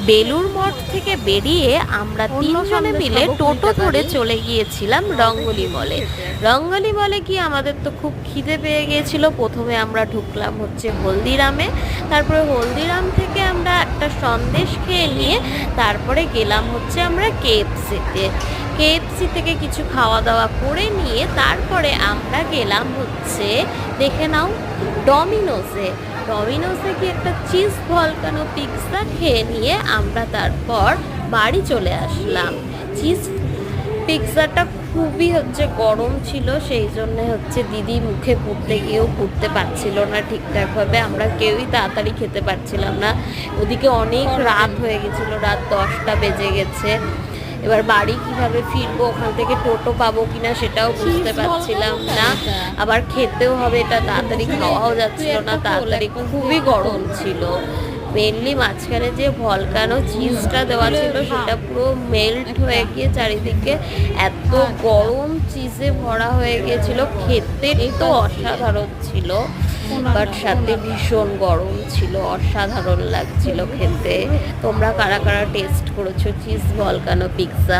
বেলুড় মঠ থেকে বেরিয়ে আমরা তিনজনে মিলে টোটো ধরে চলে গিয়েছিলাম রঙ্গলি মলে। রঙ্গলি মলে গিয়ে আমাদের তো খুব খিদে পেয়ে গিয়েছিল। প্রথমে আমরা ঢুকলাম হচ্ছে হলদিরামে, তারপরে হলদিরাম থেকে আমরা একটা সন্দেশ খেয়ে নিয়ে তারপরে গেলাম হচ্ছে আমরা কেএফসিতে। কেএফসি থেকে কিছু খাওয়া দাওয়া করে নিয়ে তারপরে আমরা গেলাম হচ্ছে, দেখে নাও, ডমিনোসে। ডমিনোসে গিয়ে একটা চিজ ভলকানো পিৎজা খেয়ে নিয়ে আমরা তারপর বাড়ি চলে আসলাম। চিজ পিৎজাটা খুবই হচ্ছে গরম ছিল, সেই জন্য হচ্ছে দিদি মুখে পুড়তে গিয়েও পুড়তে পারছিল না ঠিকঠাকভাবে। আমরা কেউই তাড়াতাড়ি খেতে পারছিলাম না, ওদিকে অনেক রাত হয়ে গেছিলো, রাত 10টা বেজে গেছে। এবার বাড়ি কিভাবে ফিরবো, ওখান থেকে টোটো পাবো কিনা সেটাও বুঝতে পারছিলাম না। আবার খেতেও হবে, এটা তাড়াতাড়ি খাওয়াও যাচ্ছিল না, তাড়াতাড়ি খুবই গরম ছিল। মেনলি মাঝখানে যে ভলকানো চিজটা দেওয়া ছিল সেটা পুরো মেল্ট হয়ে গিয়ে চারিদিকে এত গরম চিজে ভরা হয়ে গিয়েছিল, খেতে তো অসাধারণ ছিল, বাট সাথে ভীষণ গরম ছিল, অসাধারণ লাগছিল খেতে। তোমরা কারা কারা টেস্ট করেছো চিজ ভলকানো পিৎজা?